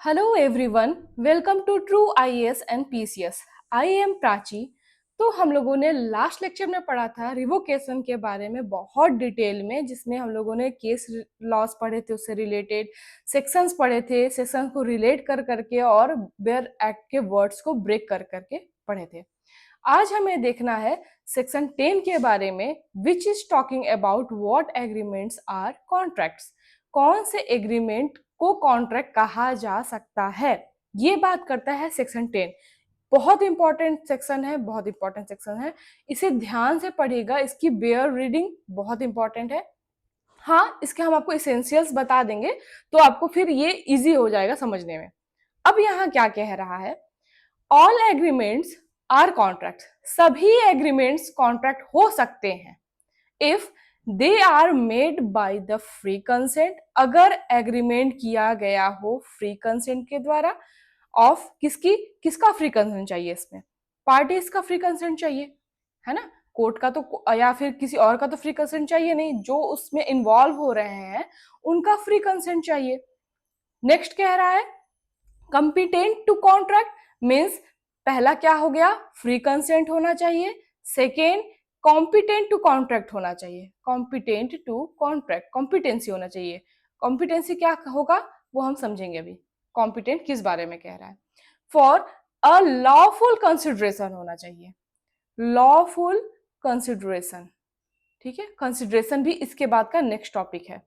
Hello everyone, welcome to True IAS and PCS. I am Prachi. तो हम लोगों ने लास्ट लेक्चर में पढ़ा था रिवोकेशन के बारे में बहुत डिटेल में, जिसमें हम लोगों ने केस लॉस पढ़े थे, उससे रिलेटेड सेक्शंस पढ़े थे, सेक्शंस को रिलेट कर करके और बेयर एक्ट के वर्ड्स को ब्रेक कर करके पढ़े थे। आज हमें देखना है सेक्शन 10 के बारे में, which is talking about what agreements are contracts. कौन से एग्रीमेंट को कॉन्ट्रैक्ट कहा जा सकता है, ये बात करता है सेक्शन 10। बहुत इंपॉर्टेंट सेक्शन है, बहुत इंपॉर्टेंट सेक्शन है। इसे ध्यान से पढ़िएगा, इसकी बेयर रीडिंग बहुत इंपॉर्टेंट है। हाँ, इसके हम आपको इसेंशियल्स बता देंगे, तो आपको फिर ये इजी हो जाएगा समझने में। अब यहाँ क्या कह रहा है, ऑल एग्रीमेंट्स आर कॉन्ट्रैक्ट। सभी एग्रीमेंट्स कॉन्ट्रैक्ट हो सकते हैं if they are made by the free consent. अगर एग्रीमेंट किया गया हो फ्री कंसेंट के द्वारा, ऑफ किसका फ्री कंसेंट चाहिए, इसमें पार्टीज का फ्री कंसेंट चाहिए, है ना। कोर्ट का तो या फिर किसी और का तो फ्री कंसेंट चाहिए नहीं, जो उसमें इन्वॉल्व हो रहे हैं उनका फ्री कंसेंट चाहिए। नेक्स्ट कह रहा है कंपिटेंट टू कॉन्ट्रैक्ट, मीन्स पहला क्या हो गया, फ्री कंसेंट होना चाहिए। सेकेंड, कॉम्पिटेंट टू कॉन्ट्रैक्ट होना चाहिए। कॉम्पिटेंट टू कॉन्ट्रैक्ट, कॉम्पिटेंसी होना चाहिए। कॉम्पिटेंसी क्या होगा वो हम समझेंगे अभी, कॉम्पिटेंट किस बारे में कह रहा है। फॉर अ लॉफुल कंसिडरेशन होना चाहिए, लॉफुल कंसिडरेशन। ठीक है, कंसिडरेशन भी इसके बाद का नेक्स्ट टॉपिक है,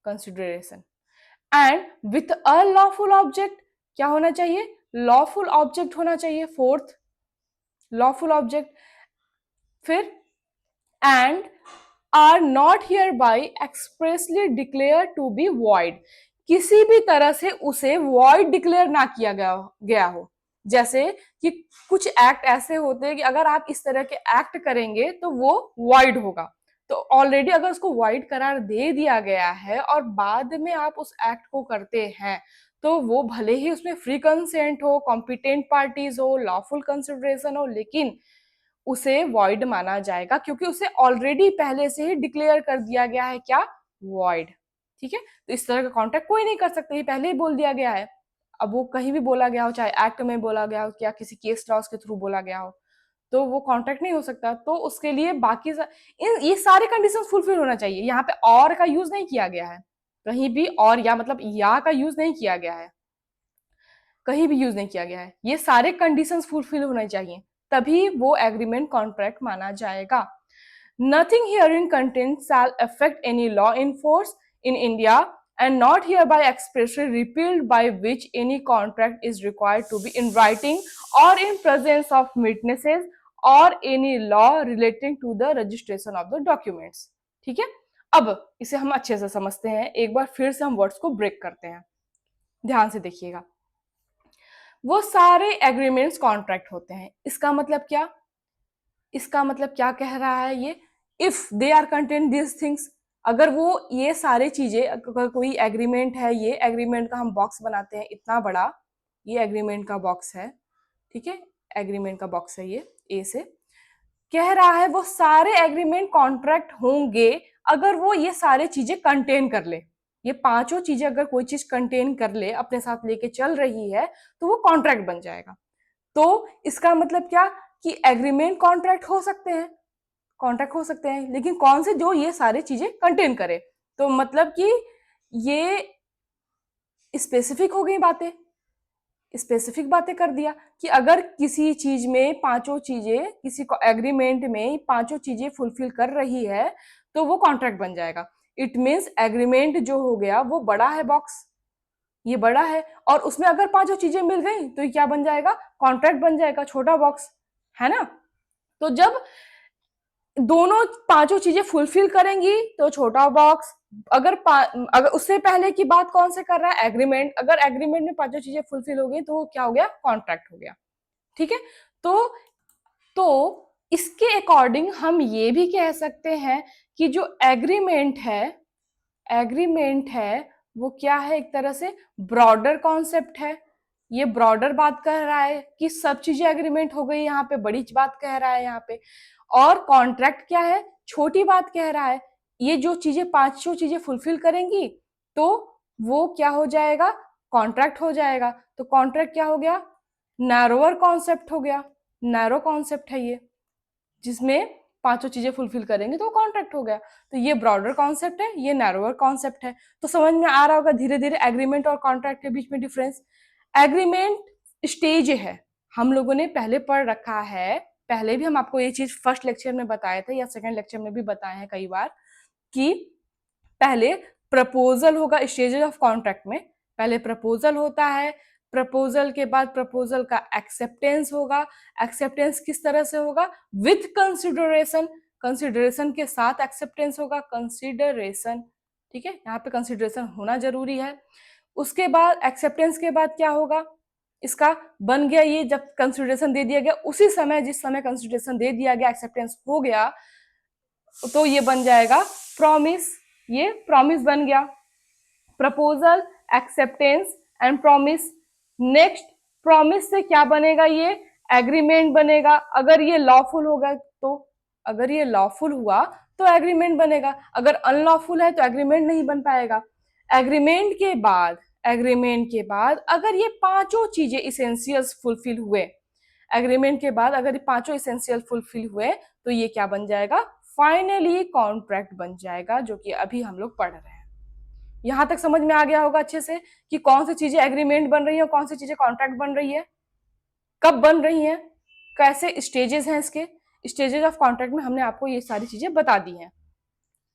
consideration. And with a lawful object, क्या होना चाहिए, लॉफुल ऑब्जेक्ट होना चाहिए। Fourth, lawful object. फिर and are not hereby expressly declare to be void, किसी भी तरह से उसे वॉइड डिक्लेयर ना किया गया हो। जैसे कि कुछ एक्ट ऐसे होते हैं कि अगर आप इस तरह के एक्ट करेंगे तो वो वॉइड होगा। तो ऑलरेडी अगर उसको वॉइड करार दे दिया गया है और बाद में आप उस एक्ट को करते हैं, तो वो भले ही उसमें फ्री कंसेंट हो, कॉम्पिटेंट पार्टीज हो, लॉफुल कंसिडरेशन हो, लेकिन उसे वॉइड माना जाएगा, क्योंकि उसे ऑलरेडी पहले से ही डिक्लेयर कर दिया गया है क्या, वॉइड। ठीक है, तो इस तरह का कॉन्ट्रैक्ट कोई नहीं कर सकता, ये पहले ही बोल दिया गया है। अब वो कहीं भी बोला गया हो, चाहे एक्ट में बोला गया हो या किसी केस लॉस के थ्रू बोला गया हो, तो वो कॉन्ट्रैक्ट नहीं हो सकता। तो उसके लिए ये सारे कंडीशंस फुलफिल होना चाहिए। यहाँ पे और का यूज नहीं किया गया है कहीं भी, और या मतलब या का यूज नहीं किया गया है, कहीं भी यूज नहीं किया गया है। ये सारे कंडीशंस फुलफिल होने चाहिए, तभी वो एग्रीमेंट कॉन्ट्रैक्ट माना जाएगा। Nothing herein contained shall affect any law in force in India and not hereby expressly repealed, by which any contract is required to be in writing or in presence of witnesses or any law relating to the registration of the documents। ठीक है, अब इसे हम अच्छे से समझते हैं, एक बार फिर से हम वर्ड्स को ब्रेक करते हैं, ध्यान से देखिएगा। वो सारे एग्रीमेंट्स कॉन्ट्रैक्ट होते हैं, इसका मतलब क्या, इसका मतलब क्या कह रहा है ये, if they are contain this things, अगर वो ये सारी चीजें, अगर कोई एग्रीमेंट है, ये एग्रीमेंट का हम बॉक्स बनाते हैं इतना बड़ा, ये एग्रीमेंट का बॉक्स है। ठीक है, एग्रीमेंट का बॉक्स है ये, ए से कह रहा है वो सारे एग्रीमेंट कॉन्ट्रैक्ट होंगे अगर वो ये सारे चीजें कंटेन कर ले। ये पांचों चीजें अगर कोई चीज कंटेन कर ले, अपने साथ लेके चल रही है, तो वो कॉन्ट्रैक्ट बन जाएगा। तो इसका मतलब क्या, कि एग्रीमेंट कॉन्ट्रैक्ट हो सकते हैं, कॉन्ट्रैक्ट हो सकते हैं, लेकिन कौन से, जो ये सारी चीजें कंटेन करे। तो मतलब कि ये स्पेसिफिक हो गई बातें, स्पेसिफिक बातें कर दिया कि अगर किसी चीज में पांचों चीजें, किसी को एग्रीमेंट में पांचों चीजें फुलफिल कर रही है, तो वो कॉन्ट्रैक्ट बन जाएगा। इट मीन्स एग्रीमेंट जो हो गया वो बड़ा है बॉक्स, ये बड़ा है, और उसमें अगर पांचों चीजें मिल गई तो ये क्या बन जाएगा, कॉन्ट्रैक्ट बन जाएगा, छोटा बॉक्स है ना। तो जब दोनों पांचों चीजें फुलफिल करेंगी तो छोटा बॉक्स, अगर उससे पहले की बात कौन से कर रहा है, एग्रीमेंट, अगर एग्रीमेंट में पांचों चीजें फुलफिल हो गई तो वो क्या हो गया, कॉन्ट्रैक्ट हो गया। ठीक है, तो तो इसके अकॉर्डिंग हम ये भी कह सकते हैं कि जो एग्रीमेंट है, एग्रीमेंट है वो क्या है, एक तरह से ब्रॉडर कॉन्सेप्ट है। ये ब्रॉडर बात कह रहा है कि सब चीजें एग्रीमेंट हो गई, यहाँ पे बड़ी बात कह रहा है यहाँ पे। और कॉन्ट्रैक्ट क्या है, छोटी बात कह रहा है। ये जो चीजें पांचों चीजें फुलफिल करेंगी तो वो क्या हो जाएगा, कॉन्ट्रैक्ट हो जाएगा। तो कॉन्ट्रैक्ट क्या हो गया? नैरोअर कॉन्सेप्ट हो गया, नैरो कॉन्सेप्ट है ये, जिसमें पांचों चीजें फुलफिल करेंगे तो कॉन्ट्रैक्ट हो गया। तो ये ब्रॉडर कॉन्सेप्ट है, ये नैरोअर कॉन्सेप्ट है। तो समझ में आ रहा होगा धीरे धीरे एग्रीमेंट और कॉन्ट्रैक्ट के बीच में डिफरेंस। एग्रीमेंट स्टेज है, हम लोगों ने पहले पढ़ रखा है, पहले भी हम आपको ये चीज फर्स्ट लेक्चर में बताए थे या सेकंड लेक्चर में भी बताए हैं कई बार, कि पहले प्रपोजल होगा स्टेजेस ऑफ कॉन्ट्रैक्ट में। पहले प्रपोजल होता है, प्रपोजल के बाद प्रपोजल का एक्सेप्टेंस होगा। एक्सेप्टेंस किस तरह से होगा? विथ कंसिडरेशन, कंसिडरेशन के साथ एक्सेप्टेंस होगा, कंसिडरेशन, ठीक है, यहाँ पे कंसिडरेशन होना जरूरी है। उसके बाद एक्सेप्टेंस के बाद क्या होगा? इसका बन गया ये, जब कंसिडरेशन दे दिया गया उसी समय, जिस समय कंसिडरेशन दे दिया गया, एक्सेप्टेंस हो गया, तो ये बन जाएगा प्रॉमिस। ये प्रॉमिस बन गया। Proposal, acceptance and promise. Next, promise से क्या बनेगा? ये एग्रीमेंट बनेगा। अगर ये लॉफुल होगा तो, अगर ये लॉफुल हुआ तो एग्रीमेंट बनेगा, अगर अनलॉफुल है तो एग्रीमेंट नहीं बन पाएगा। एग्रीमेंट के बाद, एग्रीमेंट के बाद अगर ये पांचों चीजें इसेंशियल्स फुलफिल हुए, एग्रीमेंट के बाद अगर ये पांचों इसेंशियल फुलफिल हुए तो ये क्या बन जाएगा? फाइनली कॉन्ट्रैक्ट बन जाएगा, जो कि अभी हम लोग पढ़ रहे हैं। यहां तक समझ में आ गया होगा अच्छे से कि कौन सी चीजें एग्रीमेंट बन रही है और कौन सी चीजें कॉन्ट्रैक्ट बन रही है, कब बन रही है, कैसे स्टेजेस हैं इसके। स्टेजेस ऑफ कॉन्ट्रैक्ट में हमने आपको ये सारी चीजें बता दी हैं,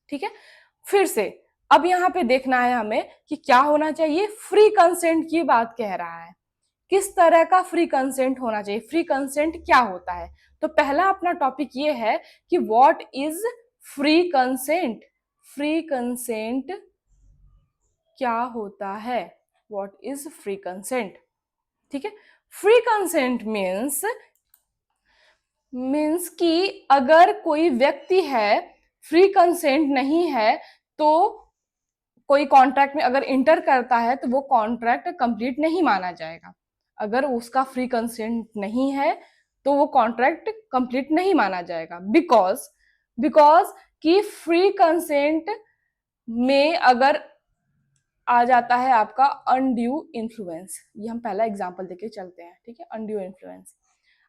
ठीक है। फिर से अब यहाँ पे देखना है हमें कि क्या होना चाहिए। फ्री कंसेंट की बात कह रहा है, किस तरह का फ्री कंसेंट होना चाहिए, फ्री कंसेंट क्या होता है। तो पहला अपना टॉपिक ये है कि what is free consent. Free consent क्या होता है, व्हाट इज फ्री कंसेंट, ठीक है। फ्री कंसेंट मीन्स कि अगर कोई व्यक्ति है, फ्री कंसेंट नहीं है, तो कोई कॉन्ट्रैक्ट में अगर इंटर करता है तो वो कॉन्ट्रैक्ट कंप्लीट नहीं माना जाएगा। अगर उसका फ्री कंसेंट नहीं है तो वो कॉन्ट्रैक्ट कंप्लीट नहीं माना जाएगा। बिकॉज बिकॉज कि फ्री कंसेंट में अगर आ जाता है आपका अनड्यू इन्फ्लुएंस, ये हम पहला एग्जांपल देके चलते हैं, ठीक है। अनड्यू इन्फ्लुएंस,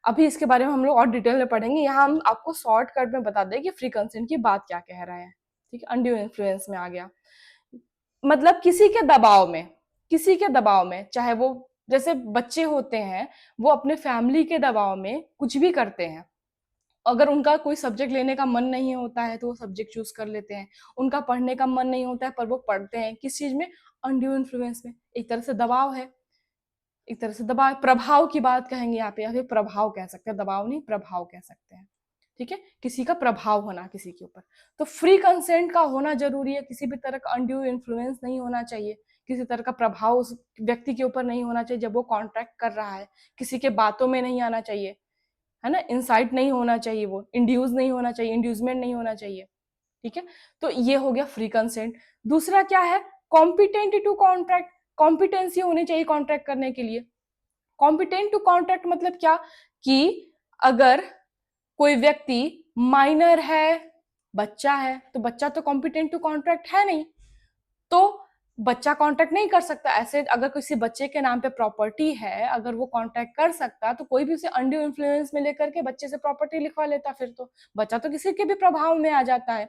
अभी इसके बारे में हम लोग और डिटेल में पढ़ेंगे, यहाँ हम आपको शॉर्टकट में बता दें कि फ्री कंसेंट की बात क्या कह रहा है, ठीक है। अनड्यू इन्फ्लुएंस में आ गया मतलब किसी के दबाव में, किसी के दबाव में, चाहे वो जैसे बच्चे होते हैं, वो अपने फैमिली के दबाव में कुछ भी करते हैं। अगर उनका कोई सब्जेक्ट लेने का मन नहीं होता है तो वो सब्जेक्ट चूज कर लेते हैं, उनका पढ़ने का मन नहीं होता है पर वो पढ़ते हैं, किस चीज में? अनड्यू इन्फ्लुएंस में। एक तरह से दबाव है, एक तरह से दबाव, प्रभाव की बात कहेंगे यहाँ पे, या फिर प्रभाव कह सकते हैं, दबाव नहीं प्रभाव कह सकते हैं, ठीक है। किसी का प्रभाव होना किसी के ऊपर, तो फ्री कंसेंट का होना जरूरी है। किसी भी तरह का अनड्यू इन्फ्लुएंस नहीं होना चाहिए, किसी तरह का प्रभाव उस व्यक्ति के ऊपर नहीं होना चाहिए जब वो कॉन्ट्रैक्ट कर रहा है, किसी के बातों में नहीं आना चाहिए, है ना, इंसाइट नहीं होना चाहिए, वो इंड्यूस नहीं होना चाहिए, इंड्यूसमेंट नहीं होना चाहिए, ठीक है। तो ये हो गया फ्री कंसेंट। दूसरा क्या है? कॉम्पिटेंट टू कॉन्ट्रैक्ट, कॉम्पिटेंसी होनी चाहिए कॉन्ट्रैक्ट करने के लिए। कॉम्पिटेंट टू कॉन्ट्रैक्ट मतलब क्या? कि अगर कोई व्यक्ति माइनर है, बच्चा है, तो बच्चा तो कॉम्पिटेंट टू कॉन्ट्रैक्ट है नहीं, तो बच्चा कॉन्ट्रैक्ट नहीं कर सकता। ऐसे अगर किसी बच्चे के नाम पे प्रॉपर्टी है, अगर वो कॉन्ट्रैक्ट कर सकता तो कोई भी उसे अनड्यू इन्फ्लुएंस में लेकर के बच्चे से प्रॉपर्टी लिखवा लेता, फिर तो बच्चा तो किसी के भी प्रभाव में आ जाता है।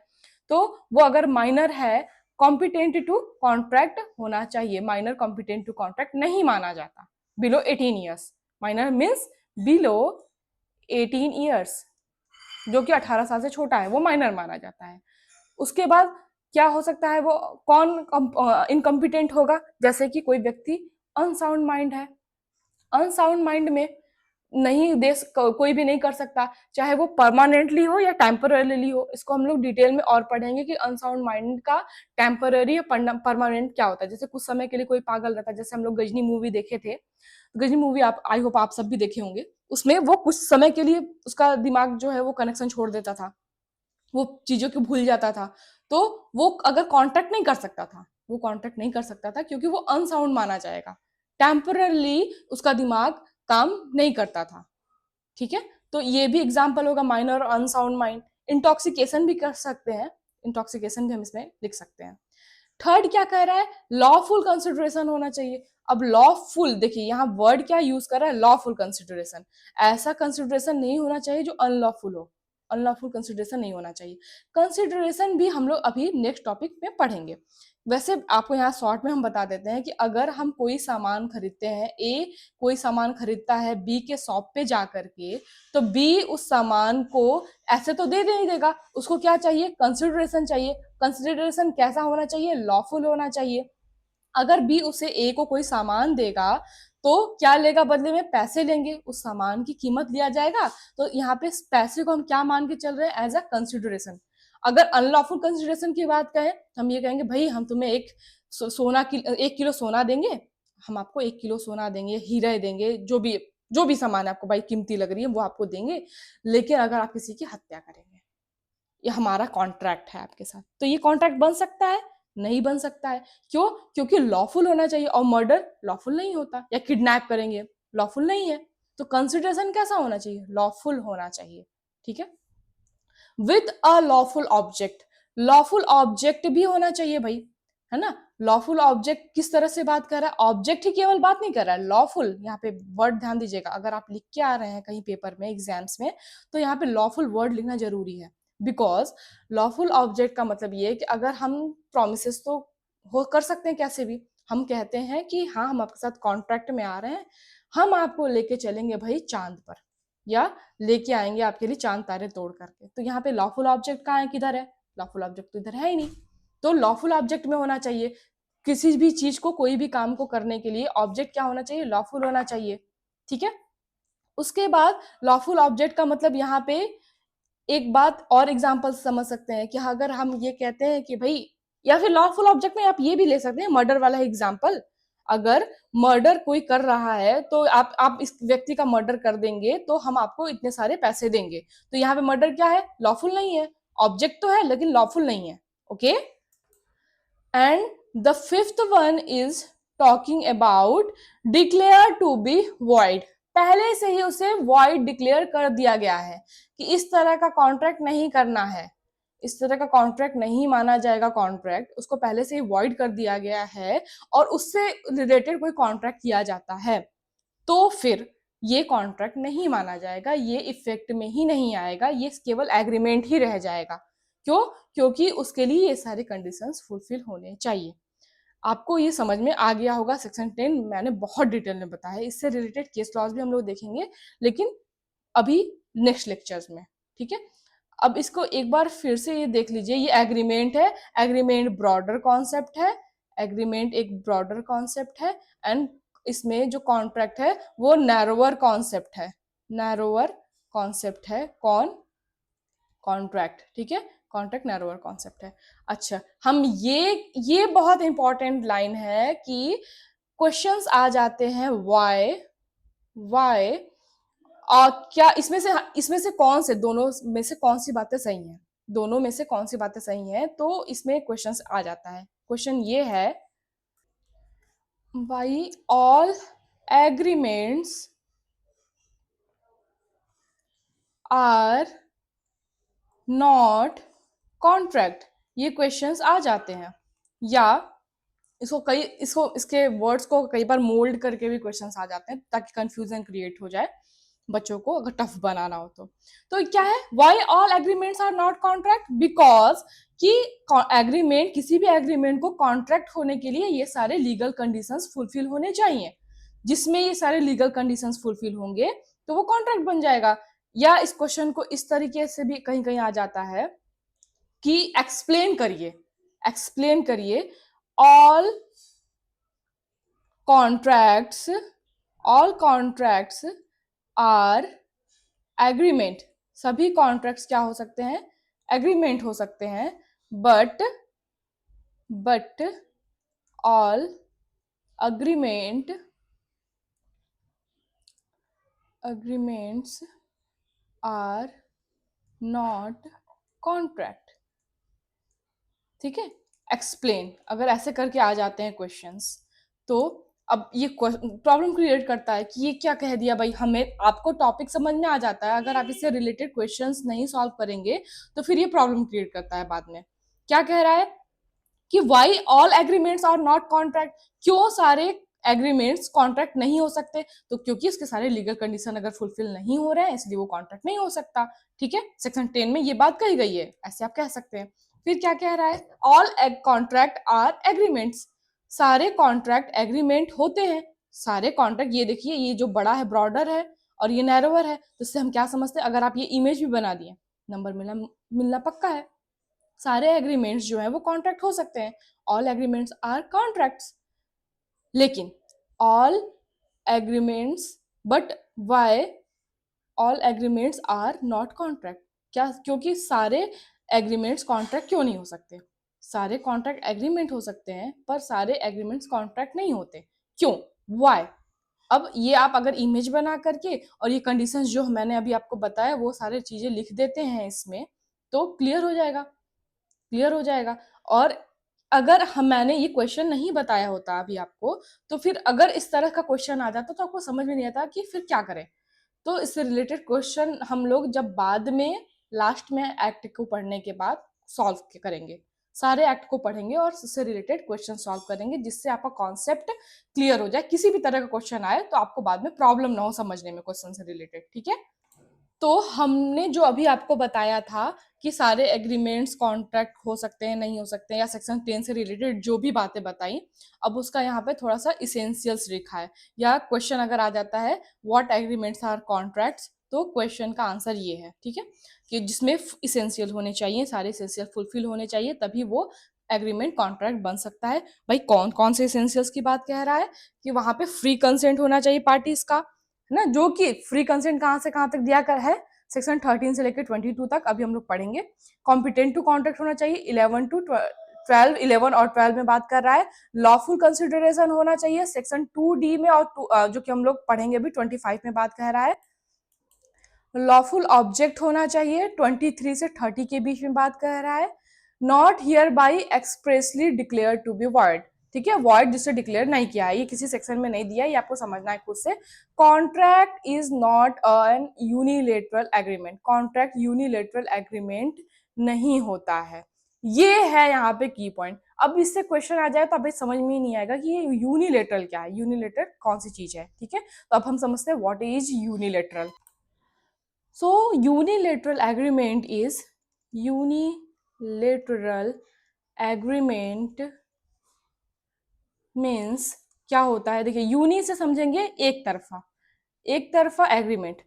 तो वो अगर माइनर है, कॉम्पिटेंट टू कॉन्ट्रैक्ट होना चाहिए, माइनर कॉम्पिटेंट टू कॉन्ट्रैक्ट नहीं माना जाता। Below 18 years, minor means below 18 years, जो कि 18 साल से छोटा है, वो माइनर माना जाता है। उसके बाद क्या हो सकता है? वो कौन इनकम्पिटेंट होगा? जैसे कि कोई व्यक्ति अनसाउंड माइंड है, अनसाउंड माइंड में नहीं दे, कोई भी नहीं कर सकता, चाहे वो परमानेंटली हो या टेम्पररीली हो। इसको हम लोग डिटेल में और पढ़ेंगे कि अनसाउंड माइंड का टेम्पररी या परमानेंट क्या होता है। जैसे कुछ समय के लिए कोई पागल रहता है, जैसे हम लोग गजनी मूवी देखे थे, गजनी मूवी आप, आई होप आप सब भी देखे होंगे, उसमें वो कुछ समय के लिए उसका दिमाग जो है वो कनेक्शन छोड़ देता था, वो चीजों को भूल जाता था, तो वो अगर कांटेक्ट नहीं कर सकता था, वो कांटेक्ट नहीं कर सकता था क्योंकि वो अनसाउंड माना जाएगा, टेम्परली उसका दिमाग काम नहीं करता था, ठीक है। तो ये भी एग्जाम्पल होगा माइनर और अनसाउंड माइंड। इंटॉक्सिकेशन भी कर सकते हैं, इंटॉक्सिकेशन भी हम इसमें लिख सकते हैं, थर्ड क्या कह रहा है, लॉफुल कंसिडरेशन होना चाहिए। अब लॉफुल, देखिए यहाँ वर्ड क्या यूज कर रहा है, लॉफुल कंसिडरेशन। ऐसा कंसिडरेशन नहीं होना चाहिए जो अनलॉफुल हो, अनलॉफुल कंसिडरेशन नहीं होना चाहिए। कंसिडरेशन भी हम लोग अभी नेक्स्ट टॉपिक में पढ़ेंगे। वैसे आपको यहाँ शॉर्ट में हम बता देते हैं कि अगर हम कोई सामान खरीदते हैं, ए कोई सामान खरीदता है बी के शॉप पे जा करके, तो बी उस सामान को ऐसे तो दे नहीं देगा, उसको क्या चाहिए, कंसिडरेशन चाहिए। कंसिडरेशन कैसा होना चाहिए, लॉफुल होना चाहिए। अगर बी उसे ए को कोई सामान देगा तो क्या लेगा बदले में, पैसे लेंगे, उस सामान की कीमत लिया जाएगा। तो यहाँ पे पैसे को हम क्या मान के चल रहे हैं, एज अ कंसिडरेशन। अगर अनलॉफुल कंसिडरेशन की बात कहें, हम ये कहेंगे भाई हम तुम्हें सोना की 1 किलो सोना देंगे, हम आपको 1 किलो सोना देंगे, हीरे देंगे, जो भी सामान आपको भाई कीमती लग रही है वो आपको देंगे, लेकिन अगर आप किसी की हत्या करेंगे, ये हमारा कॉन्ट्रैक्ट है आपके साथ। तो ये कॉन्ट्रैक्ट बन सकता है, नहीं बन सकता है। क्यों, क्योंकि लॉफुल होना चाहिए, और मर्डर लॉफुल नहीं होता, या किडनैप करेंगे लॉफुल नहीं है। तो कंसिडरेशन कैसा होना चाहिए, लॉफुल होना चाहिए। ठीक है, with a lawful object, lawful object भी होना चाहिए भाई, है ना। लॉफुल ऑब्जेक्ट किस तरह से बात कर रहा है, ऑब्जेक्ट ही केवल बात नहीं कर रहा है, लॉफुल, यहाँ पे वर्ड ध्यान दीजिएगा। अगर आप लिख के आ रहे हैं कहीं पेपर में, एग्जाम्स में, तो यहाँ पे लॉफुल वर्ड लिखना जरूरी है। बिकॉज लॉफुल ऑब्जेक्ट का मतलब ये है कि अगर हम प्रोमिस तो हो कर सकते हैं कैसे भी, हम कहते हैं कि हाँ हम आपके साथ कॉन्ट्रैक्ट में आ रहे हैं, हम आपको लेके चलेंगे भाई चांद पर, या लेके आएंगे आपके लिए चांद तारे तोड़ करके। तो यहाँ पे लॉफुल ऑब्जेक्ट कहाँ है, किधर है, लॉफुल ऑब्जेक्ट तो इधर है ही नहीं। तो लॉफुल ऑब्जेक्ट में होना चाहिए, किसी भी चीज को, कोई भी काम को करने के लिए ऑब्जेक्ट क्या होना चाहिए, लॉफुल होना चाहिए। ठीक है, उसके बाद लॉफुल ऑब्जेक्ट का मतलब यहाँ पे एक बात और एग्जाम्पल समझ सकते हैं कि अगर हम ये कहते हैं कि भाई, या फिर लॉफुल ऑब्जेक्ट में आप ये भी ले सकते हैं मर्डर वाला एग्जाम्पल। अगर मर्डर कोई कर रहा है तो आप इस व्यक्ति का मर्डर कर देंगे तो हम आपको इतने सारे पैसे देंगे। तो यहाँ पे मर्डर क्या है, लॉफुल नहीं है, ऑब्जेक्ट तो है लेकिन लॉफुल नहीं है। Okay, and the fifth one is talking about declare to be void. पहले से ही उसे वॉइड डिक्लेयर कर दिया गया है कि इस तरह का कॉन्ट्रैक्ट नहीं करना है, इस तरह का कॉन्ट्रैक्ट नहीं माना जाएगा, कॉन्ट्रैक्ट उसको पहले से ही वॉइड कर दिया गया है, और उससे रिलेटेड कोई कॉन्ट्रैक्ट किया जाता है तो फिर ये कॉन्ट्रैक्ट नहीं माना जाएगा, ये इफेक्ट में ही नहीं आएगा, ये केवल एग्रीमेंट ही रह जाएगा। क्यों, क्योंकि उसके लिए ये सारे कंडीशंस फुलफिल होने चाहिए। आपको ये समझ में आ गया होगा, सेक्शन 10 मैंने बहुत डिटेल में बताया है, इससे रिलेटेड केस लॉज भी हम लोग देखेंगे, लेकिन अभी नेक्स्ट लेक्चर्स में। ठीक है, अब इसको एक बार फिर से ये देख लीजिए, ये एग्रीमेंट है, एग्रीमेंट ब्रॉडर कॉन्सेप्ट है, एग्रीमेंट एक ब्रॉडर कॉन्सेप्ट है, एंड इसमें जो कॉन्ट्रैक्ट है वो नैरोअर कॉन्सेप्ट है, नैरोअर कॉन्सेप्ट है, कौन, कॉन्ट्रैक्ट। ठीक है, कॉन्ट्रैक्ट नैरोअर कॉन्सेप्ट है। अच्छा, हम ये बहुत इंपॉर्टेंट लाइन है कि क्वेश्चंस आ जाते हैं वाई क्या इसमें से कौन से दोनों में से कौन सी बातें सही हैं, दोनों में से कौन सी बातें सही हैं, तो इसमें क्वेश्चंस आ जाता है। क्वेश्चन ये है, why all agreements are not contract, ये क्वेश्चंस आ जाते हैं। या इसके वर्ड्स को कई बार मोल्ड करके भी क्वेश्चंस आ जाते हैं ताकि कंफ्यूजन क्रिएट हो जाए बच्चों को, अगर टफ बनाना हो तो क्या है, why all agreements are not contract, because कि एग्रीमेंट, किसी भी एग्रीमेंट को कॉन्ट्रैक्ट होने के लिए ये सारे लीगल कंडीशंस फुलफिल होने चाहिए, जिसमें ये सारे लीगल कंडीशंस फुलफिल होंगे तो वो कॉन्ट्रैक्ट बन जाएगा। या इस क्वेश्चन को इस तरीके से भी कहीं कहीं आ जाता है कि एक्सप्लेन करिए all contracts, all contracts are agreement, सभी कॉन्ट्रैक्ट्स क्या हो सकते हैं, एग्रीमेंट हो सकते हैं, but all agreements are not contract. ठीक है, एक्सप्लेन अगर ऐसे करके आ जाते हैं क्वेश्चंस, तो अब ये प्रॉब्लम क्रिएट करता है कि ये क्या कह दिया भाई, हमें आपको टॉपिक समझ में आ जाता है, अगर आप इससे रिलेटेड क्वेश्चंस नहीं सॉल्व करेंगे तो फिर ये प्रॉब्लम क्रिएट करता है बाद में। क्या कह रहा है कि why all agreements are not contract, क्यों सारे एग्रीमेंट्स कॉन्ट्रैक्ट नहीं हो सकते, तो क्योंकि इसके सारे लीगल कंडीशन अगर फुलफिल नहीं हो रहे हैं इसलिए वो कॉन्ट्रैक्ट नहीं हो सकता। ठीक है, सेक्शन 10 में ये बात कही गई है, ऐसे आप कह सकते हैं। फिर क्या कह रहा है, ऑल कॉन्ट्रैक्ट आर एग्रीमेंट्स, सारे कॉन्ट्रैक्ट एग्रीमेंट होते हैं। सारे कॉन्ट्रैक्ट, ये देखिए ये जो बड़ा है ब्रॉडर है और ये नैरोवर है, तो इससे हम क्या समझते हैं, अगर आप ये इमेज भी बना दिए नंबर मिलना मिलना पक्का है। सारे एग्रीमेंट्स जो है वो कॉन्ट्रैक्ट हो सकते हैं, ऑल एग्रीमेंट्स आर कॉन्ट्रैक्ट्स। लेकिन all agreements, but why all agreements are not contract, क्या, क्योंकि सारे एग्रीमेंट्स कॉन्ट्रैक्ट क्यों नहीं हो सकते, सारे कॉन्ट्रैक्ट एग्रीमेंट हो सकते हैं पर सारे एग्रीमेंट्स कॉन्ट्रैक्ट नहीं होते, क्यों, वाई। अब ये आप अगर इमेज बना करके और ये कंडीशंस जो मैंने अभी आपको बताया वो सारे चीजें लिख देते हैं इसमें, तो क्लियर हो जाएगा, क्लियर हो जाएगा। और अगर हम मैंने ये क्वेश्चन नहीं बताया होता अभी आपको, तो फिर अगर इस तरह का क्वेश्चन आ जाता तो आपको समझ में नहीं आता कि फिर क्या करें। तो इससे रिलेटेड क्वेश्चन हम लोग जब बाद में लास्ट में एक्ट को पढ़ने के बाद सॉल्व करेंगे, सारे एक्ट को पढ़ेंगे और उससे रिलेटेड क्वेश्चन सॉल्व करेंगे, जिससे आपका कॉन्सेप्ट क्लियर हो जाए, किसी भी तरह का क्वेश्चन आए तो आपको बाद में प्रॉब्लम ना हो समझने में क्वेश्चन से रिलेटेड। ठीक है, तो हमने जो अभी आपको बताया था कि सारे एग्रीमेंट्स कॉन्ट्रैक्ट हो सकते हैं नहीं हो सकते हैं, या सेक्शन 10 से रिलेटेड जो भी बातें बताई, अब उसका यहाँ पे थोड़ा सा इसेंशियल्स लिखा है, या क्वेश्चन अगर आ जाता है व्हाट एग्रीमेंट्स आर कॉन्ट्रैक्ट्स, तो क्वेश्चन का आंसर ये है। ठीक है, कि जिसमें इसेंशियल होने चाहिए, सारे इसेंशियल फुलफिल होने चाहिए, तभी वो एग्रीमेंट कॉन्ट्रैक्ट बन सकता है। भाई कौन कौन से इसेंशियल्स की बात कह रहा है, कि वहां पे फ्री कंसेंट होना चाहिए पार्टीज का, है ना, जो कि फ्री कंसेंट कहाँ से कहाँ तक दिया कर है, सेक्शन 13 से लेकर 22 तक अभी हम लोग पढ़ेंगे। कॉम्पिटेंट टू कॉन्ट्रैक्ट होना चाहिए 11 टू 12, 11 और 12 में बात कर रहा है। लॉफुल कंसिडरेशन होना चाहिए सेक्शन 2D में, और जो कि हम लोग पढ़ेंगे अभी 25 में बात कर रहा है। लॉफुल ऑब्जेक्ट होना चाहिए 23 से 30 के बीच में बात कर रहा है। Not hereby expressly declare to be void, ठीक है, वॉइड जिससे डिक्लेयर नहीं किया है, ये किसी सेक्शन में नहीं दिया है, ये आपको समझना है खुद से। Contract is not an unilateral agreement, contract unilateral agreement नहीं होता है, ये है यहाँ पे की पॉइंट। अब इससे क्वेश्चन आ जाए तो अभी समझ में ही नहीं आएगा कि ये यूनिलेटरल क्या है, यूनिलेटरल कौन सी चीज है। ठीक है, तो अब हम समझते हैं what is unilateral. So unilateral agreement is, unilateral agreement means क्या होता है, देखिए यूनि से समझेंगे एक तरफा, एक तरफा एग्रीमेंट,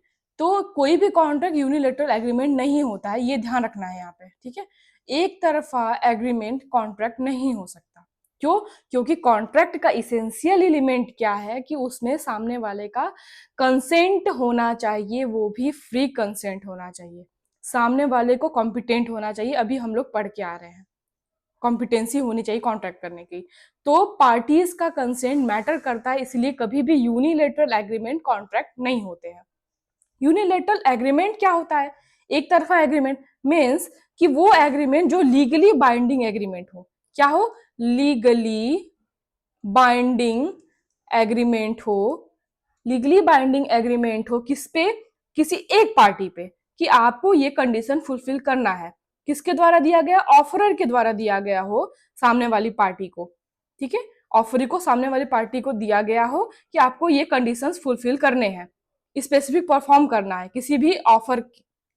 तो कोई भी कॉन्ट्रैक्ट यूनिलेटरल एग्रीमेंट नहीं होता है, ये ध्यान रखना है यहाँ पे। ठीक है, एक तरफा एग्रीमेंट कॉन्ट्रैक्ट नहीं हो सकता, क्यों, क्योंकि कॉन्ट्रैक्ट का इसेंशियल एलिमेंट क्या है कि उसमें सामने वाले का कंसेंट होना चाहिए, वो भी फ्री कंसेंट होना चाहिए, सामने वाले को कॉम्पिटेंट होना चाहिए, अभी हम लोग पढ़ के आ रहे हैं, कॉम्पिटेंसी होनी चाहिए कॉन्ट्रैक्ट करने की, तो पार्टीज का कंसेंट मैटर करता है, इसलिए कभी भी यूनिलेटरल एग्रीमेंट कॉन्ट्रैक्ट नहीं होते हैं। यूनिलेटरल एग्रीमेंट क्या होता है, एक तरफा एग्रीमेंट मीन्स कि वो एग्रीमेंट जो लीगली बाइंडिंग एग्रीमेंट हो, क्या हो, लीगली बाइंडिंग एग्रीमेंट हो, लीगली बाइंडिंग एग्रीमेंट हो, किस पे, किसी एक पार्टी पे, कि आपको ये कंडीशन फुलफिल करना है, किसके द्वारा दिया गया, ऑफरर के द्वारा दिया गया हो सामने वाली पार्टी को। ठीक है, ऑफर को सामने वाली पार्टी को दिया गया हो कि आपको ये कंडीशंस फुलफिल करने हैं, स्पेसिफिक परफॉर्म करना है किसी भी ऑफर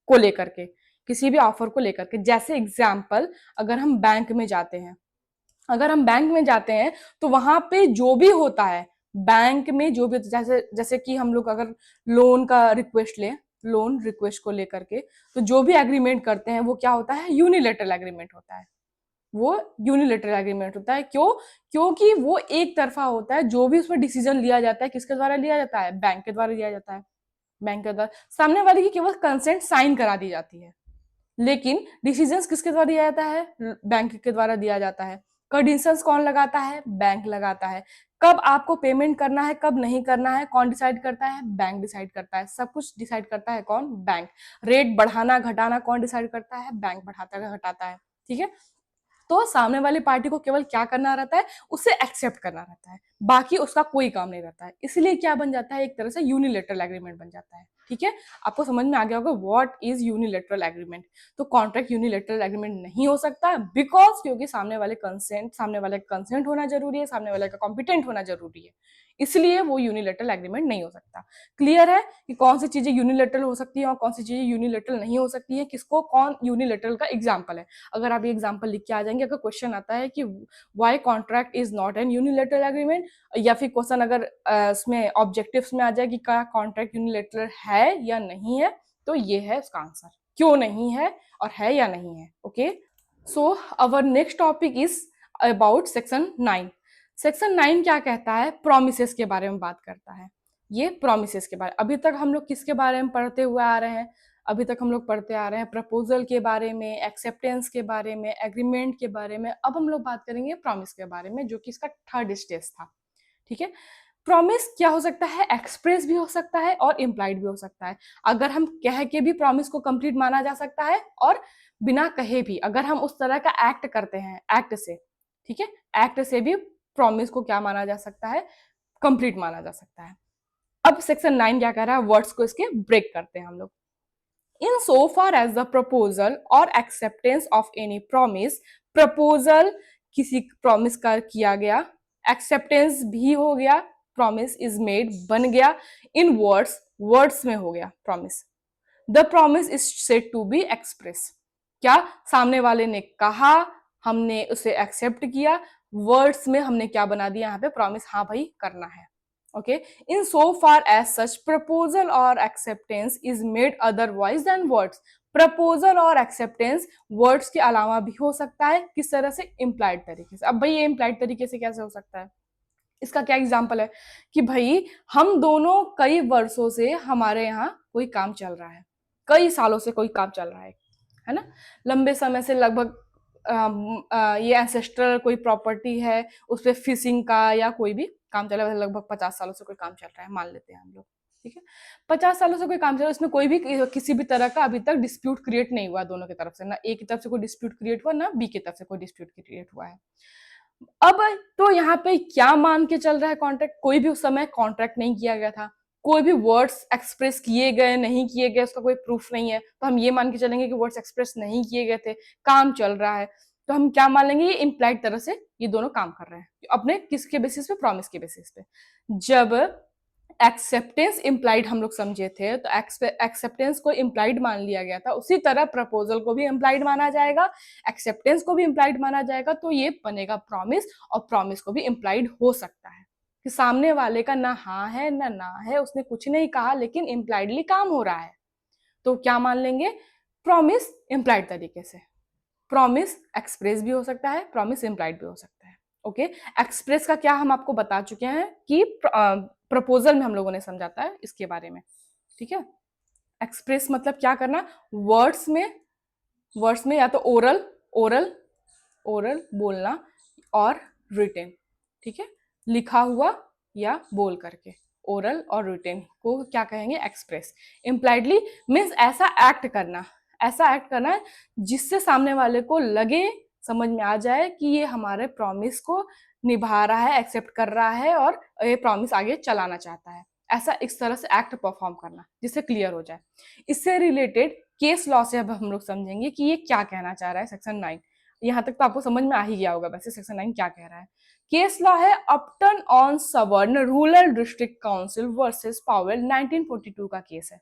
को लेकर के, किसी भी ऑफर को लेकर के। जैसे एग्जाम्पल, अगर हम बैंक में जाते हैं, अगर हम बैंक में जाते हैं तो वहां पे जो भी होता है, बैंक में जो भी, जैसे जैसे कि हम लोग अगर लोन का रिक्वेस्ट लें, लोन रिक्वेस्ट को लेकर के, तो जो भी एग्रीमेंट करते हैं वो क्या होता है, यूनिलेटरल एग्रीमेंट होता है, वो यूनिलेटरल एग्रीमेंट होता है। क्यों, क्योंकि वो एक तरफा होता है, जो भी उसमें डिसीजन लिया जाता है किसके द्वारा लिया जाता है, बैंक के द्वारा लिया जाता है, बैंक के द्वारा, सामने वाले की केवल कंसेंट साइन करा दी जाती है, लेकिन डिसीजंस किसके द्वारा दिया जाता है, बैंक के द्वारा दिया जाता है। कंडीशंस कौन लगाता है, बैंक लगाता है। कब आपको पेमेंट करना है कब नहीं करना है कौन डिसाइड करता है, बैंक डिसाइड करता है, सब कुछ डिसाइड करता है कौन, बैंक। रेट बढ़ाना घटाना कौन डिसाइड करता है, बैंक बढ़ाता है घटाता है। ठीक है, तो सामने वाली पार्टी को केवल क्या करना रहता है, उसे एक्सेप्ट करना रहता है, बाकी उसका कोई काम नहीं रहता है। इसलिए क्या बन जाता है, एक तरह से यूनिलेटरल एग्रीमेंट बन जाता है। ठीक है, आपको समझ में आ गया होगा व्हाट इज यूनिलेटरल एग्रीमेंट। तो कॉन्ट्रैक्ट यूनिलेटरल एग्रीमेंट नहीं हो सकता बिकॉज क्योंकि सामने वाले का कंसेंट होना जरूरी है, सामने वाले का कॉम्पिटेंट होना जरूरी है, इसलिए वो यूनिलेटरल एग्रीमेंट नहीं हो सकता। क्लियर है कि कौन सी चीजें यूनिलेटरल हो सकती है और कौन सी चीजें यूनिलेटरल नहीं हो सकती है, किसको कौन यूनिलेटरल का एग्जाम्पल है। अगर आप ये एग्जाम्पल लिख के आ जाएंगे, अगर क्वेश्चन आता है कि why contract is not an unilateral agreement, या फिर क्वेश्चन अगर इसमें ऑब्जेक्टिव्स में आ जाए कि क्या कॉन्ट्रैक्ट यूनिलेटरल है या नहीं है, तो ये है उसका आंसर, क्यों नहीं है और है या नहीं है। Okay, so our next topic is about section 9। Section 9 क्या कहता है, प्रोमिसेस के बारे में बात करता है। ये प्रोमिसेस के बारे, अभी तक हम लोग किसके बारे में पढ़ते हुए आ रहे हैं, अभी तक हम लोग पढ़ते आ रहे हैं प्रपोजल के बारे में, एक्सेप्टेंस के बारे में, एग्रीमेंट के बारे में। अब हम लोग बात करेंगे प्रॉमिस के बारे में, जो कि इसका थर्ड स्टेज था। ठीक है, प्रॉमिस क्या हो सकता है, एक्सप्रेस भी हो सकता है और इम्प्लाइड भी हो सकता है। अगर हम कह के भी प्रॉमिस को कंप्लीट माना जा सकता है, और बिना कहे भी अगर हम उस तरह का एक्ट करते हैं, एक्ट से, ठीक है, एक्ट से भी प्रॉमिस को क्या माना जा सकता है, कंप्लीट माना जा सकता है। अब सेक्शन 9 क्या कह रहा है, वर्ड्स को इसके ब्रेक करते हैं हम लोग। इन सो फार एज द प्रपोजल और acceptance of any promise, proposal किसी प्रॉमिस का किया गया, एक्सेप्टेंस भी हो गया, प्रॉमिस इज मेड बन गया, इन वर्ड्स, वर्ड्स में हो गया promise, the promise is said to be express. क्या सामने वाले ने कहा, हमने उसे एक्सेप्ट किया, वर्ड्स में हमने क्या बना दिया यहाँ पे, प्रॉमिस, हाँ भाई करना है। ओके, इन सो फार एज सच प्रपोजल और acceptance is made otherwise than words, proposal और एक्सेप्टेंस वर्ड्स के अलावा भी हो सकता है, किस तरह से, इम्प्लाइड तरीके से। अब भाई ये इम्प्लाइड तरीके से कैसे हो सकता है, इसका क्या एग्जाम्पल है कि भाई हम दोनों कई वर्षों से हमारे यहाँ कोई काम चल रहा है, कई सालों से कोई काम चल रहा है ना, लंबे समय से, लगभग ये एंसेस्ट्रल कोई प्रॉपर्टी है, उस पर फिशिंग का या कोई भी काम चल रहा है, लगभग 50 सालों से कोई काम चल रहा है, मान लेते हैं हम लोग। ठीक है, 50 सालों से कोई काम चल रहा है, उसमें कोई भी किसी भी तरह का अभी तक डिस्प्यूट क्रिएट नहीं हुआ दोनों की तरफ से, ना ए की तरफ से कोई डिस्प्यूट क्रिएट हुआ, ना बी की तरफ से कोई डिस्प्यूट क्रिएट हुआ है। अब तो यहाँ पे क्या मान के चल रहा है, कॉन्ट्रैक्ट, कोई भी उस समय कॉन्ट्रैक्ट नहीं किया गया था, कोई भी वर्ड्स एक्सप्रेस किए गए नहीं किए गए, उसका कोई प्रूफ नहीं है, तो हम ये मान के चलेंगे कि वर्ड्स एक्सप्रेस नहीं किए गए थे, काम चल रहा है, तो हम क्या मान लेंगे, ये इम्प्लाइड तरह से ये दोनों काम कर रहे हैं, अपने किसके बेसिस पे, प्रॉमिस के बेसिस पे। जब एक्सेप्टेंस इम्प्लाइड हम लोग समझे थे, तो एक्सेप्टेंस को इम्प्लाइड मान लिया गया था, उसी तरह प्रपोजल को भी इम्प्लाइड माना जाएगा, एक्सेप्टेंस को भी इम्प्लाइड माना जाएगा, तो ये बनेगा प्रॉमिस, और प्रॉमिस को भी इम्प्लाइड हो सकता है कि सामने वाले का ना हाँ है ना है, उसने कुछ नहीं कहा लेकिन इम्प्लाइडली काम हो रहा है, तो क्या मान लेंगे, प्रॉमिस इम्प्लाइड तरीके से। प्रॉमिस एक्सप्रेस भी हो सकता है, प्रॉमिस इम्प्लाइड भी हो सकता है। ओके, एक्सप्रेस का क्या हम आपको बता चुके हैं कि प्रपोजल में हम लोगों ने समझाता है इसके बारे में। ठीक है, एक्सप्रेस मतलब क्या करना, वर्ड्स में या तो ओरल ओरल ओरल बोलना, और रिटेन, ठीक है, लिखा हुआ या बोल करके, ओरल और रिटेन को क्या कहेंगे, एक्सप्रेस। इम्प्लाइडली मीन्स ऐसा एक्ट करना जिससे सामने वाले को लगे, समझ में आ जाए कि ये हमारे प्रॉमिस को निभा रहा है, एक्सेप्ट कर रहा है, और ये प्रॉमिस आगे चलाना चाहता है, ऐसा इस तरह से एक्ट परफॉर्म करना जिससे क्लियर हो जाए। इससे रिलेटेड केस लॉ से अब हम लोग समझेंगे कि ये क्या कहना चाह रहा है सेक्शन 9। यहाँ तक तो आपको समझ में आ ही गया होगा वैसे सेक्शन 9 क्या कह रहा है। केस लॉ है Upton on Severn rural district council versus Powell, 1942 का केस है।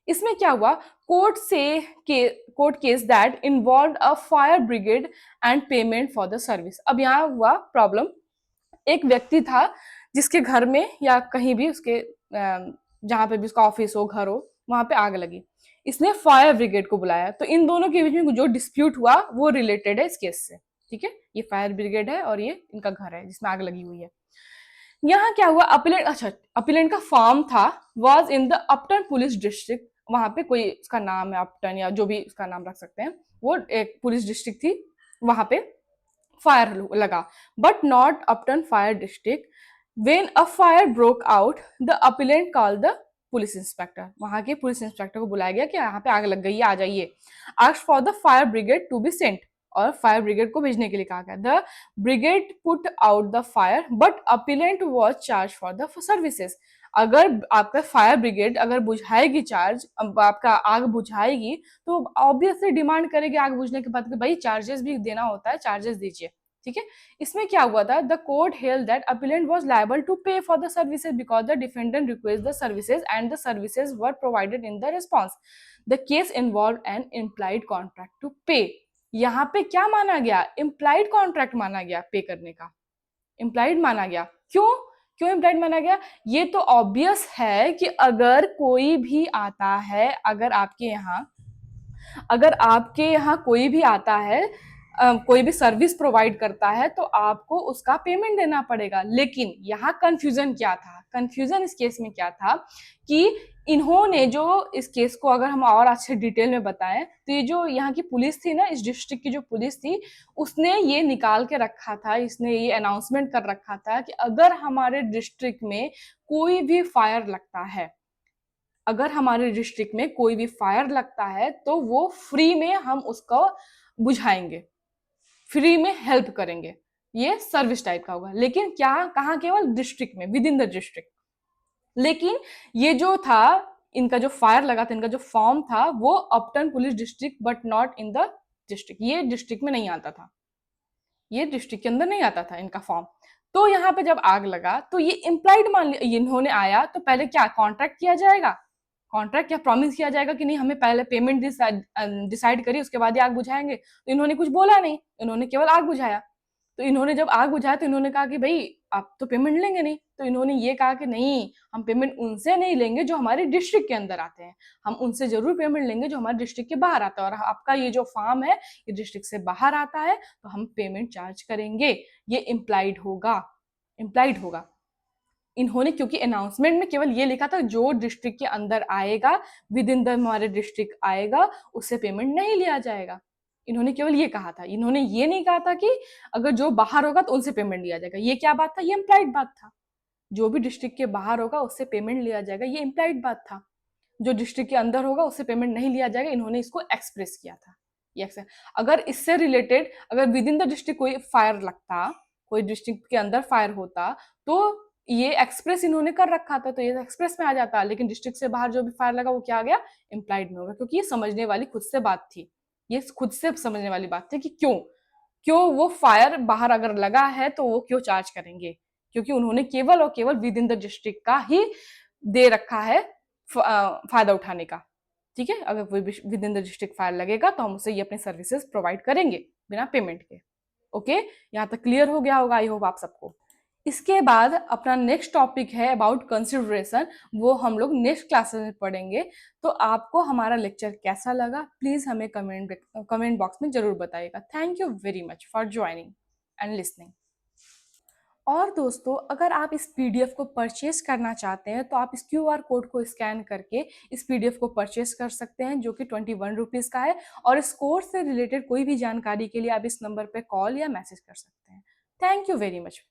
इसमें क्या हुआ, court case that involve a fire brigade and payment for the service. अब यहाँ हुआ प्रॉब्लम, एक व्यक्ति था जिसके घर में या कहीं भी उसके जहां पे भी उसका ऑफिस हो, घर हो, वहां पे आग लगी, इसने फायर ब्रिगेड को बुलाया, तो इन दोनों के बीच में जो डिस्प्यूट हुआ वो रिलेटेड है इस केस से। ठीक है, ये फायर ब्रिगेड है और ये इनका घर है जिसमें आग लगी हुई है। यहाँ क्या हुआ, अपीलेंट, अच्छा अपीलेंट का फॉर्म था, was in the Upton police district, वहां पे कोई उसका नाम है अपटन या जो भी उसका नाम रख सकते हैं, वो एक पुलिस डिस्ट्रिक्ट थी, वहां पे फायर लगा, but not Upton fire district. When a fire broke out, the appellant call the police inspector, वहां के पुलिस इंस्पेक्टर को बुलाया गया कि यहाँ पे आग लग गई है, आ जाइए। Asked for the fire brigade to be sent, और फायर ब्रिगेड को भेजने के लिए कहा गया। The brigade put out the fire but appellant was charge for the services. अगर आपका फायर ब्रिगेड अगर बुझाएगी चार्ज, आपका आग बुझाएगी, तो ऑब्वियसली डिमांड करेगी आग बुझने के बाद कि भाई चार्जेस भी देना होता है, चार्जेस दीजिए। ठीक है, इसमें क्या हुआ था, the court held that appellant was liable to pay for the services because the defendant request the services and the services were provided in the response. The case involve an implied contract to pay. यहाँ पे क्या माना गया, implied contract माना गया पे करने का, इम्प्लाइड माना गया। क्यों क्यों इम्प्लाइड माना गया, ये तो ऑब्वियस है कि अगर कोई भी आता है, अगर आपके यहाँ कोई भी आता है, कोई भी सर्विस प्रोवाइड करता है, तो आपको उसका पेमेंट देना पड़ेगा। लेकिन यहाँ कंफ्यूजन क्या था, कंफ्यूजन इस केस में क्या था कि इन्होंने जो इस केस को अगर हम और अच्छे डिटेल में बताएं, तो ये जो यहाँ की पुलिस थी ना, इस डिस्ट्रिक्ट की जो पुलिस थी, उसने ये निकाल के रखा था, इसने ये अनाउंसमेंट कर रखा था कि अगर हमारे डिस्ट्रिक्ट में कोई भी फायर लगता है, अगर हमारे डिस्ट्रिक्ट में कोई भी फायर लगता है, तो वो फ्री में हम उसको बुझाएंगे, फ्री में हेल्प करेंगे। ये सर्विस टाइप का होगा। लेकिन क्या, कहाँ, केवल डिस्ट्रिक्ट में, विद इन द डिस्ट्रिक्ट। लेकिन ये जो था, इनका जो फायर लगा था, इनका जो फॉर्म था, वो Upton police district but not in the district, ये डिस्ट्रिक्ट में नहीं आता था, ये डिस्ट्रिक्ट के अंदर नहीं आता था इनका फॉर्म। तो यहाँ पे जब आग लगा, तो ये इम्प्लाइड मान लिया, इन्होंने आया तो पहले क्या कॉन्ट्रैक्ट किया जाएगा, कॉन्ट्रैक्ट क्या प्रॉमिस किया जाएगा कि नहीं हमें पहले पेमेंट डिसाइड करिए, उसके बाद ही आग बुझाएंगे। तो इन्होंने कुछ बोला नहीं, इन्होंने केवल आग बुझाया। तो इन्होंने जब आग बुझाया, तो इन्होंने कहा कि भाई आप तो पेमेंट लेंगे नहीं, तो इन्होंने ये कहा कि नहीं, हम पेमेंट उनसे नहीं लेंगे जो हमारे डिस्ट्रिक्ट के अंदर आते हैं, हम उनसे जरूर पेमेंट लेंगे जो हमारे डिस्ट्रिक्ट के बाहर आता है, और आपका ये जो फार्म है ये डिस्ट्रिक्ट से बाहर आता है, तो हम पेमेंट चार्ज करेंगे। ये इम्प्लाइड होगा, इम्प्लाइड होगा। इन्होंने क्योंकि अनाउंसमेंट में केवल ये लिखा था जो डिस्ट्रिक्ट के अंदर आएगा, विद इन द हमारे डिस्ट्रिक्ट आएगा, उससे पेमेंट नहीं लिया जाएगा। इन्होंने केवल ये कहा था, इन्होंने ये नहीं कहा था कि अगर जो बाहर होगा तो उनसे पेमेंट लिया जाएगा। ये क्या बात था, ये इम्प्लाइड बात था। जो भी डिस्ट्रिक्ट के बाहर होगा उससे पेमेंट लिया जाएगा, ये इम्प्लाइड बात था। जो डिस्ट्रिक्ट के अंदर होगा उससे पेमेंट नहीं लिया जाएगा, इन्होंने इसको एक्सप्रेस किया था। ये अगर इससे रिलेटेड, अगर विद इन द डिस्ट्रिक्ट कोई फायर लगता, कोई डिस्ट्रिक्ट के अंदर फायर होता, तो ये एक्सप्रेस इन्होंने कर रखा था, तो ये एक्सप्रेस में आ जाता। लेकिन डिस्ट्रिक्ट से बाहर जो भी फायर लगा वो क्या आ गया, इम्प्लाइड में होगा, क्योंकि ये समझने वाली खुद से बात थी, ये खुद से समझने वाली बात थी कि क्यों क्यों वो फायर बाहर अगर लगा है तो वो क्यों चार्ज करेंगे, क्योंकि उन्होंने केवल और केवल विद इन द डिस्ट्रिक्ट का ही दे रखा है फायदा उठाने का। ठीक है, अगर कोई with in the district fire लगेगा तो हम उसे ये अपने सर्विसेज प्रोवाइड करेंगे बिना पेमेंट के। ओके, यहाँ तक क्लियर हो गया होगा आई होप आप सबको। इसके बाद अपना नेक्स्ट टॉपिक है अबाउट कंसिडरेशन, वो हम लोग नेक्स्ट क्लासेस में पढ़ेंगे। तो आपको हमारा लेक्चर कैसा लगा प्लीज हमें कमेंट बॉक्स में जरूर बताइएगा। Thank you very much for joining and listening. और दोस्तों, अगर आप इस पीडीएफ को परचेज करना चाहते हैं तो आप इस क्यूआर कोड को स्कैन करके इस पीडीएफ को परचेज कर सकते हैं, जो कि 21 रुपीज़ का है। और इस कोर्स से रिलेटेड कोई भी जानकारी के लिए आप इस नंबर पे कॉल या मैसेज कर सकते हैं। Thank you very much.